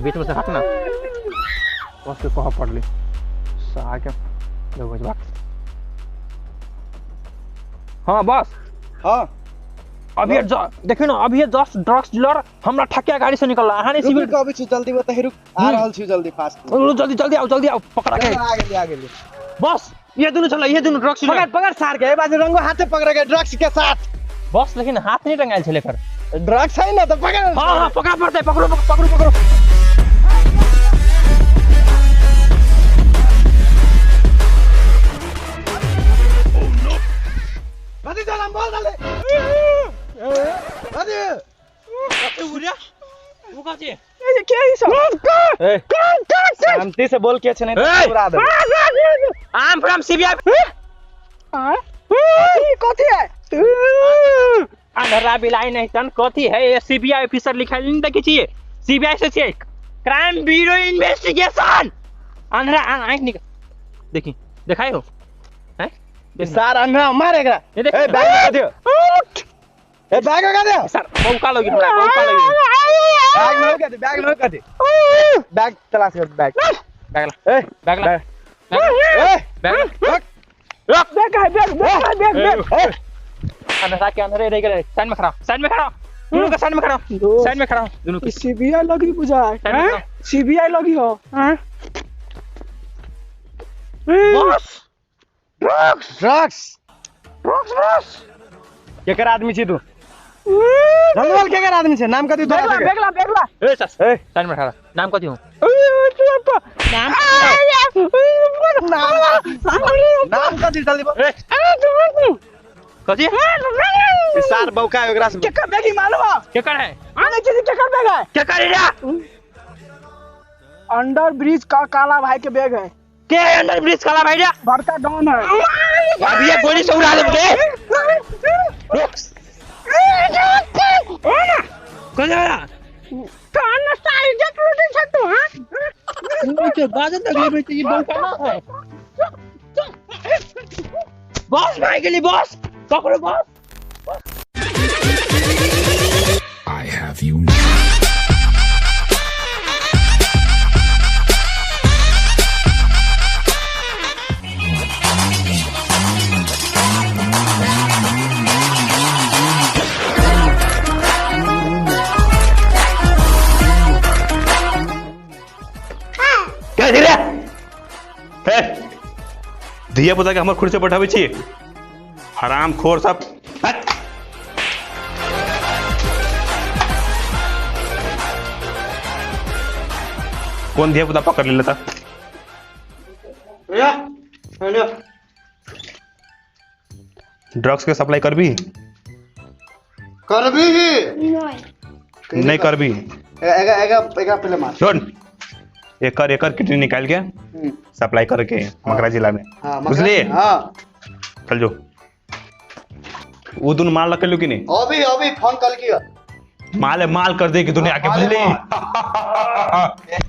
बीच में से हटना। बस के कहाँ पड़ ली साके देखो जवाब। हाँ बस हाँ अभी देखिए ना अभी 10 ड्रग्स डीलर हमरा ठकिया गाड़ी से निकल रहा है। सिविल को अभी जल्दी बता रुक आ रहल छी जल्दी फास्ट जल्दी आओ पकड़ा के आगे ले बस ये दोनों चला ये दोनों ड्रग्स पकड़ सार के बाजू रंगो हाथ पकड़ के ड्रग्स के साथ बस लेकिन हाथ नहीं टंगाइल छले कर ड्रग्स है ना तो पकड़। हां पकड़ा पड़ता है पकड़ो बाजी चल हम बोल डाले बाजी कते उरिया वो काची ये क्या है सब शांति से बोल के छे नहीं तो उड़ा दे। I am from CBI. हां कथि है अंधरा बिलाई नहीं तन कथि है ये सीबीआई ऑफिसर लिखाइल नहीं देखे छिए सीबीआई से छिए क्राइम ब्यूरो इन्वेस्टिगेशन अंधरा आंख निकाल देखी दिखाई हो हैं ये सार अंधरा मारेगा। ए बैग लगा दियो ए बैग लगा दे सर मौका लगी हमरा मौका लगी बैग लगा दे बैग तलाश कर बैग बैग ला ए बैग ला बैग अंधरा के अंधरे रह गए साइड में खड़ा दोनों का साइड में खड़ा दोनों की सीबीआई लगी बुझा है सीबीआई लगी हो हैं बॉस ड्रग्स केकर आदमी छी तू रंगवाल केकर आदमी छे नाम कथि तोरा बेगला ए सस साइड में खड़ा नाम कथि हो नाम कथि जल्दी बोल कथि सार बौका एकरा से केकर बेगी मालूम केकर है आने चीज केकर बेग है केकर है अंडर ब्रिज का काला भाई के बैग है के अंडर ब्रिज काला भाई रे बड़का डॉन है अभी ये गोली से उड़ा दे मुझे कौन है कान सारी जट लूटी सकतो हां मुझे बाजन लगले में ये बौका ना है बॉस भाई के लिए बॉस पकड़ो boss I have you now. क्या धीरे है धिया पुता के हमर खुद से बैठावे छी हराम खोर सब कौन धिया पुता पकड़ ले लेता ड्रग्स के सप्लाई करबी नहीं करबी एगा पहले मार सुन एकर किडनी निकाल के सप्लाई करके मकरा जिला में बुझली चल जो वो दोनों माल लग लो कि नहीं अभी फोन कल किया माल कर दे कि दुनिया के बुझली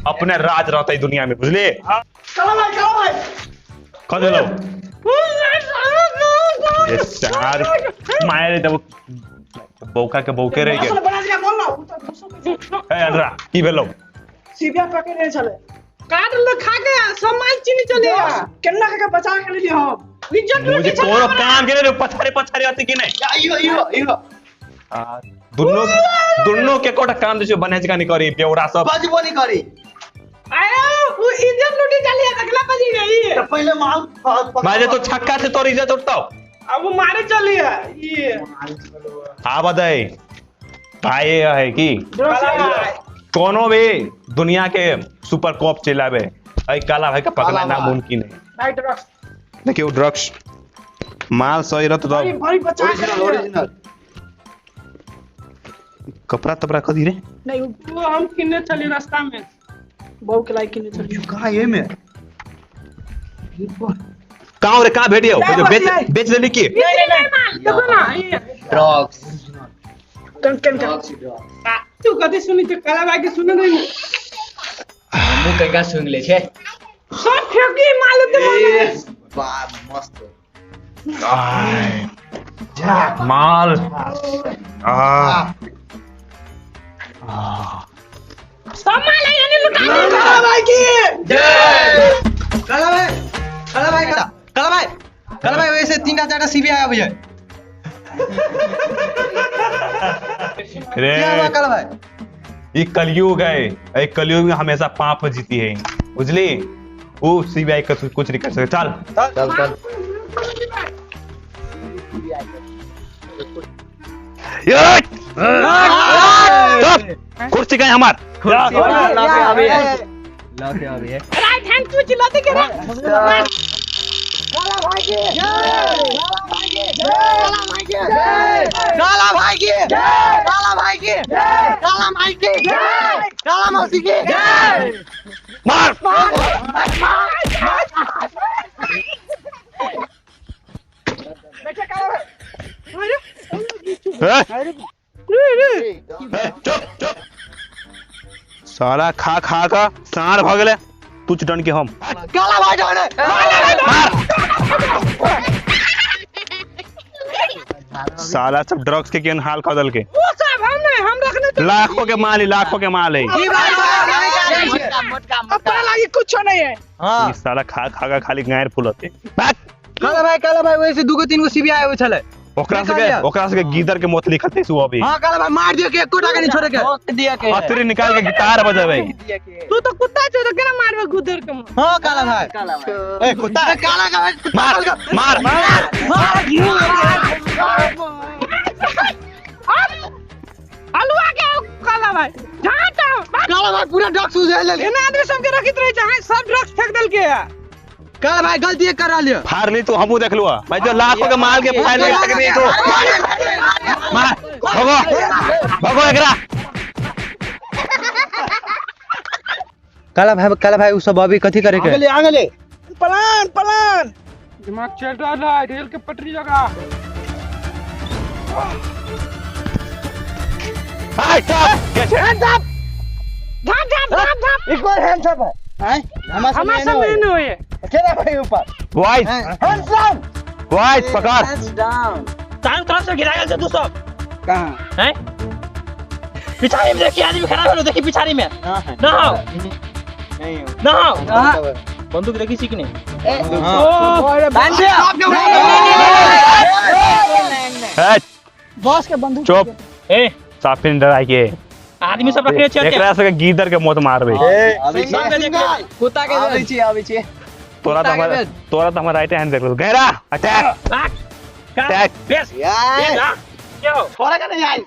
अपने राज रहता है दुनिया में बुझली चलो भाई कर दे लो ये सार मारे जब बौका के बौके रह गए ए अंदरा की भेलो सीबीआई पकड़े चले काट ले खा के सामान चीनी चले केन्ना के बचा के लिए हम इज्जत मुझे कोनो काम के रे पछारे आती कि नहीं इहो दुन्नो के कोटा काम दे बने जका नहीं करी बेवड़ा सब बाजबो नहीं करी आयो वो इज्जत लूटी चली अगला बजी गई तो पहले माल मारे तो छक्का से तोर इज्जत उठता अब वो मारे चली है ये आ बदाई भाई है कि कोनो भी दुनिया के सुपर कॉप चलावे आई काला भाई का पकड़ना नामुमकिन है भाई ड्रग्स देखियो ड्रग्स माल सही रहत तो भाई बचा ओरिजिनल कपड़ा तपड़ा कदी रे नहीं वो हम किन्ने चली रास्ता में बहु के लायक किन्ने चली कहां ये में कहां रे कहां भेटियो जो बेच ले की नहीं देखो ना ड्रग्स कन तू कदी सुनी तो काला भाई के सुने नहीं मु कका सुन ले छे सब फेंकी माल तो वाह मस्त माल सम्मान है यानी लुटा काला भाई की जय काला भाई काला भाई वैसे 3-4 सीबीआई आ भैया क्या हुआ काला भाई ये कलयुग है, एक कलयुग में हमेशा पाप जीती है, बुझली? वो सीबीआई का कुछ नहीं कर सकते। चल कुर्सी गए हमार राइट हैंड तू चिल्लाते क्या रे काला भाई की काला भाई की काला भाई की काला भाई की काला भाई की काला मौसी की मार बेटा काला चुप साला खा खा का साढ़ भगले तू डन के हम काला भाई जाने साला सब ड्रग्स के केन हाल खदल के वो सब हम नहीं हम रखने तो लाखों के माल है अपना लागी कुछ नहीं है ये साला खा खा का खाली गायर फुलते काला भाई वैसे 2-3 सीबीआई आवे छले ओकरा से गीदर के मोत लिखते सु अभी। हां काला भाई मार दियो के एको टाका नहीं छोड़े के दिया के हथरी निकाल के गिटार बजावे। तू तो कुत्ता छो तो केना मारबे गुदर के हां काला भाई ए कुत्ता काला का मार हलवा के काला भाई जहां तो काला भाई पूरा ड्रग्स उजे ले एना आदमी सब के रखित रहे जहां सब ड्रग्स फेंक देल के काला भाई गलती करा लियो फाड़ ली तो हमू देख लुआ भाई जो लाखों के माल के फाइल ले सक नहीं तो मार भगो एकरा काला भाई उ सब अभी कथि करे के आगले प्लान दिमाग चल रहा है रेल के पटरी जगह हाय स्टॉप कैसे धप एक बार हैंड्स अप है हमारा समय नहीं हुए अकेला भाई ऊपर वॉइस हैंड्स डाउन वॉइस पकड़ चारों तरफ से घिरा गया से तू सब कहां हैं पिछाड़ी में देखिए आदमी खड़ा है देखिए पिछाड़ी में ना हो ना हो बंदूक देखी सीखने बॉस के बंदूक चुप ए साफिन डराई के आदमी सब रखने चाहिए एकरा से गीदर के मौत मारबे कुत्ता के आबै छी तोरा तो हमारा राइट हैंड देख लो गहरा अटैक अटैक बेस क्या हो छोड़ा का नहीं आई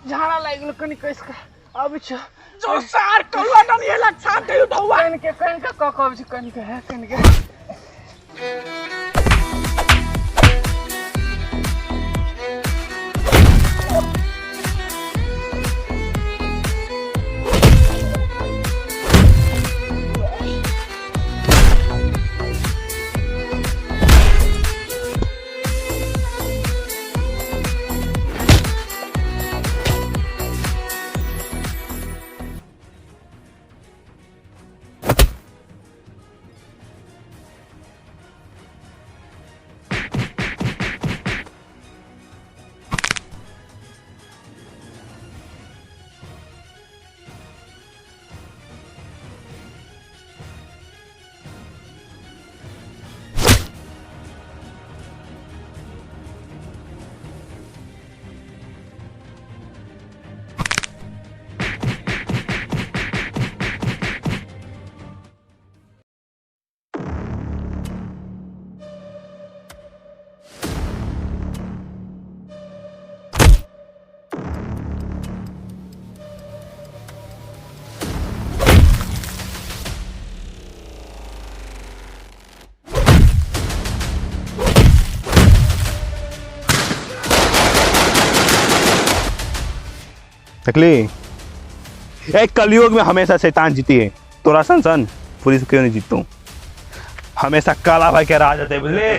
झाड़ा लागल कनी कैस का अब जो सार कलवा न ये लग छाप दे उठवा कन के कब जी कन के है कन के देखली एक कलयुग में हमेशा शैतान जीती है। तोरा सन पुलिस क्यों नहीं जीतू, हमेशा काला भाई के राज होते बुझले।